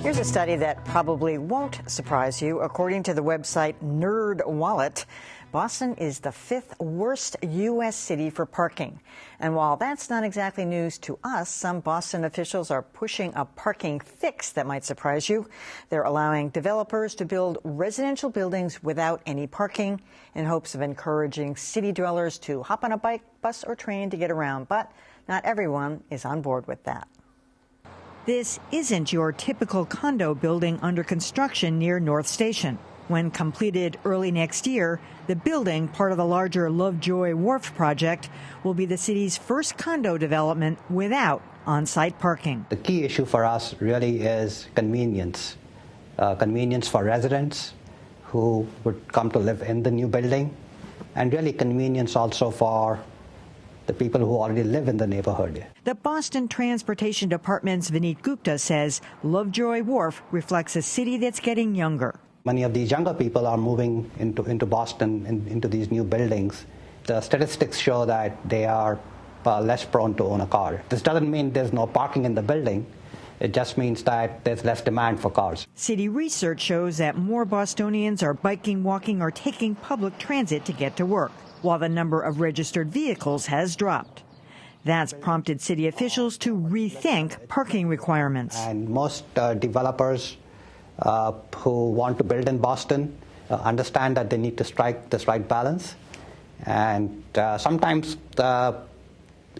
Here's a study that probably won't surprise you. According to the website NerdWallet, Boston is the 5th worst U.S. city for parking. And while that's not exactly news to us, some Boston officials are pushing a parking fix that might surprise you. They're allowing developers to build residential buildings without any parking in hopes of encouraging city dwellers to hop on a bike, bus, or train to get around. But not everyone is on board with that. This isn't your typical condo building under construction near North Station. When completed early next year, the building, part of the larger Lovejoy Wharf project, will be the city's first condo development without on-site parking. The key issue for us really is convenience. Convenience for residents who would come to live in the new building, and really convenience also for the people who already live in the neighborhood. The Boston Transportation Department's Vineet Gupta says Lovejoy Wharf reflects a city that's getting younger. Many of these younger people are moving into Boston, into these new buildings. The statistics show that they are less prone to own a car. This doesn't mean there's no parking in the building. It just means that there's less demand for cars. City research shows that more Bostonians are biking, walking, or taking public transit to get to work, while the number of registered vehicles has dropped. That's prompted city officials to rethink parking requirements. And most developers who want to build in Boston understand that they need to strike this right balance. And sometimes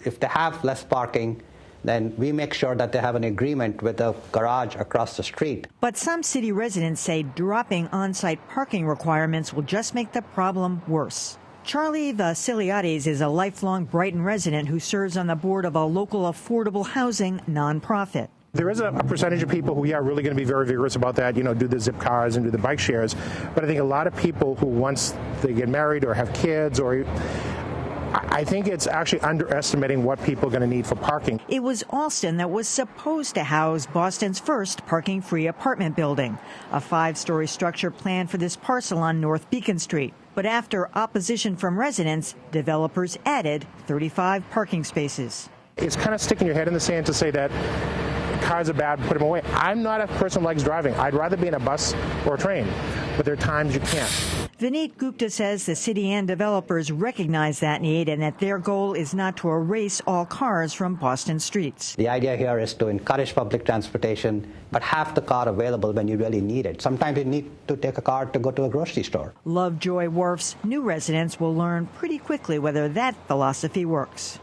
if they have less parking, then we make sure that they have an agreement with a garage across the street. But some city residents say dropping on-site parking requirements will just make the problem worse. Charlie Vasiliades is a lifelong Brighton resident who serves on the board of a local affordable housing nonprofit. There is a percentage of people who are really going to be very vigorous about that, do the zip cars and do the bike shares. But I think a lot of people who once they get married or have kids, or I think it's actually underestimating what people are going to need for parking. It was Alston that was supposed to house Boston's first parking-free apartment building, a 5-story structure planned for this parcel on North Beacon Street. But after opposition from residents, developers added 35 parking spaces. It's kind of sticking your head in the sand to say that cars are bad, put them away. I'm not a person who likes driving. I'd rather be in a bus or a train, but there are times you can't. Vineet Gupta says the city and developers recognize that need and that their goal is not to erase all cars from Boston streets. The idea here is to encourage public transportation, but have the car available when you really need it. Sometimes you need to take a car to go to a grocery store. Lovejoy Wharf's new residents will learn pretty quickly whether that philosophy works.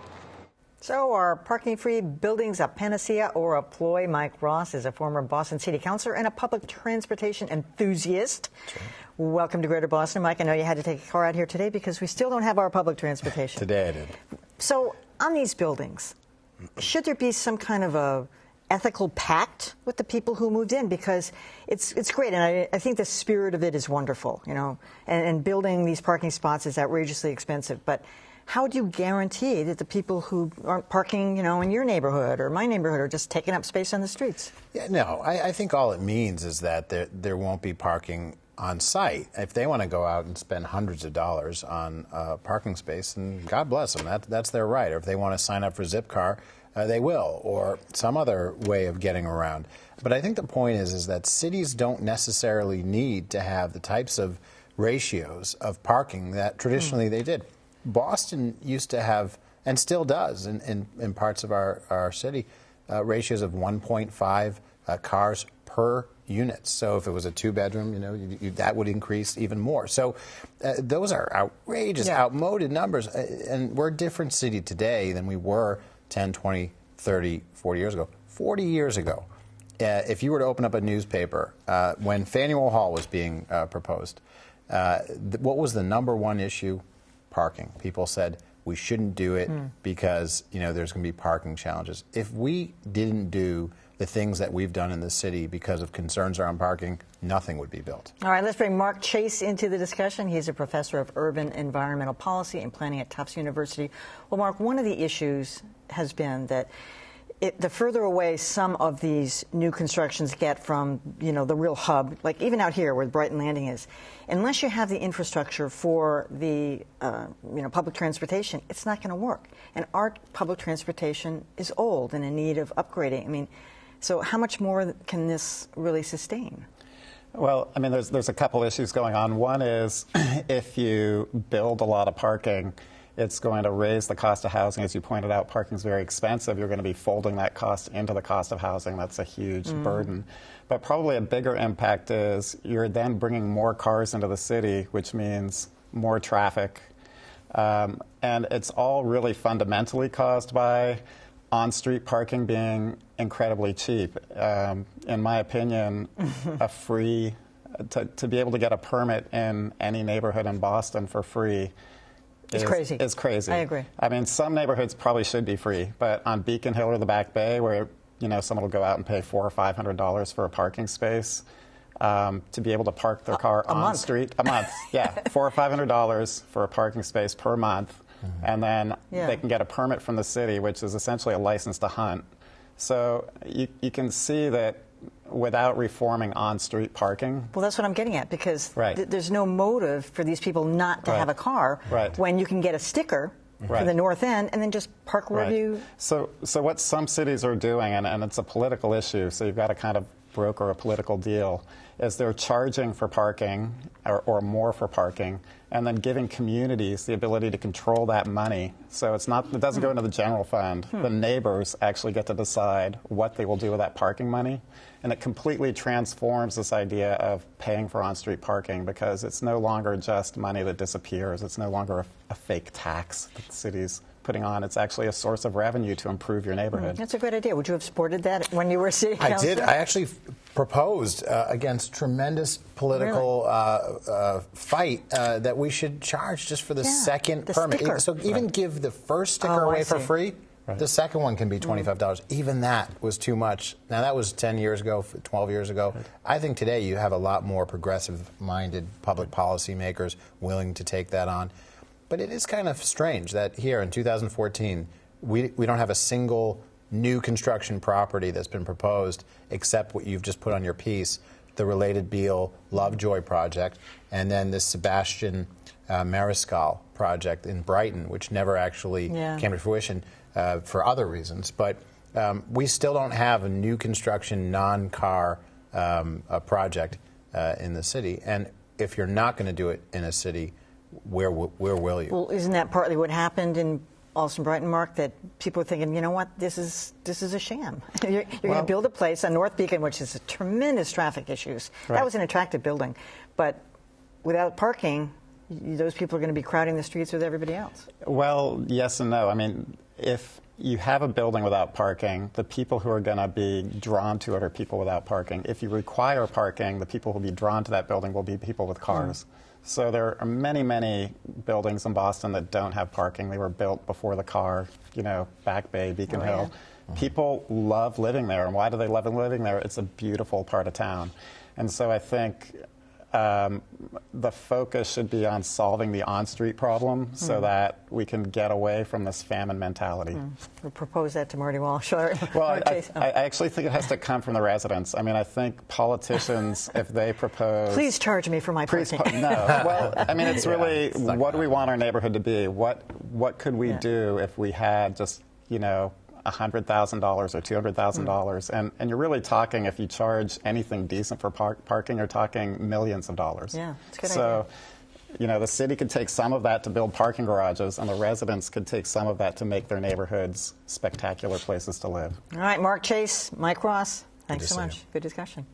So are parking-free buildings a panacea or a ploy? Mike Ross is a former Boston City Councilor and a public transportation enthusiast. Sure. Welcome to Greater Boston, Mike. I know you had to take a car out here today because we still don't have our public transportation. Today I did. So on these buildings, should there be some kind of a ethical pact with the people who moved in? Because it's great, and I think the spirit of it is wonderful, and building these parking spots is outrageously expensive. But how do you guarantee that the people who aren't parking, in your neighborhood or my neighborhood are just taking up space on the streets? Yeah, no, I think all it means is that there won't be parking on site. If they want to go out and spend hundreds of dollars on parking space, and God bless them, that's their right. Or if they want to sign up for Zipcar, they will, or some other way of getting around. But I think the point is that cities don't necessarily need to have the types of ratios of parking that traditionally they did. Boston used to have, and still does in parts of our city, ratios of 1.5 cars per unit. So if it was a 2-bedroom, that would increase even more. So those are outrageous, outmoded numbers. And we're a different city today than we were 10, 20, 30, 40 years ago. 40 years ago, if you were to open up a newspaper, when Faneuil Hall was being proposed, what was the #1 issue? Parking. People said we shouldn't do it because there's going to be parking challenges. If we didn't do the things that we've done in the city because of concerns around parking, nothing would be built. All right, let's bring Mark Chase into the discussion. He's a professor of urban environmental policy and planning at Tufts University. Well, Mark, one of the issues has been that the further away some of these new constructions get from, the real hub, like even out here where the Brighton Landing is, unless you have the infrastructure for the, public transportation, it's not going to work. And our public transportation is old and in need of upgrading. I mean, So how much more can this really sustain? Well, I mean, there's a couple issues going on. One is if you build a lot of parking, it's going to raise the cost of housing. As you pointed out, parking is very expensive. You're going to be folding that cost into the cost of housing. That's a huge burden. But probably a bigger impact is you're then bringing more cars into the city, which means more traffic. And it's all really fundamentally caused by on-street parking being incredibly cheap. In my opinion, to be able to get a permit in any neighborhood in Boston for free is crazy. I agree. I mean, some neighborhoods probably should be free, but on Beacon Hill or the Back Bay, where someone will go out and pay $400 or $500 for a parking space, to be able to park their car on the street a month, yeah, $400 or $500 for a parking space per month, and then they can get a permit from the city, which is essentially a license to hunt. So you can see that without reforming on-street parking. Well, that's what I'm getting at, because there's no motive for these people not to have a car when you can get a sticker for the North End and then just park wherever you... So what some cities are doing, and it's a political issue, so you've got to kind of broker a political deal, is they're charging for parking or more for parking, and then giving communities the ability to control that money. So it doesn't go into the general fund. The neighbors actually get to decide what they will do with that parking money. And it completely transforms this idea of paying for on-street parking, because it's no longer just money that disappears. It's no longer a fake tax that the city's putting on. It's actually a source of revenue to improve your neighborhood. That's a great idea. Would you have supported that when you were city councilor? I did. I actually proposed against tremendous political fight that we should charge just for the second permit. Sticker. So even give the first sticker away for free. The second one can be $25. Even that was too much. Now, that was 10 years ago, 12 years ago. I think today you have a lot more progressive-minded public policymakers willing to take that on. But it is kind of strange that here in 2014, we don't have a single new construction property that's been proposed except what you've just put on your piece, the related Beale Lovejoy project, and then this Sebastian Mariscal project in Brighton, which never actually came to fruition for other reasons. But we still don't have a new construction non-car project in the city. And if you're not going to do it in a city, where will you? Well, isn't that partly what happened in Alston Brighton, Mark, that people were thinking, you know what, this is a sham. You're going to build a place on North Beacon, which has tremendous traffic issues. That was an attractive building. But without parking, those people are going to be crowding the streets with everybody else. Well, yes and no. I mean, if you have a building without parking, the people who are going to be drawn to it are people without parking. If you require parking, the people who will be drawn to that building will be people with cars. So there are many, many buildings in Boston that don't have parking. They were built before the car, Back Bay, Beacon Hill. People love living there. And why do they love living there? It's a beautiful part of town. And so I think the focus should be on solving the on-street problem so that we can get away from this famine mentality. We'll propose that to Marty Walsh. Well, I actually think it has to come from the residents. I mean, I think politicians, if they propose... Please charge me for my parking. No. Well, I mean, it's really, what do we want our neighborhood to be? What could we do if we had just, $100,000 or $200,000, and you're really talking, if you charge anything decent for parking, you're talking millions of dollars. Yeah, it's a good idea. So, the city could take some of that to build parking garages, and the residents could take some of that to make their neighborhoods spectacular places to live. All right, Mark Chase, Mike Ross, thanks so much. You. Good discussion.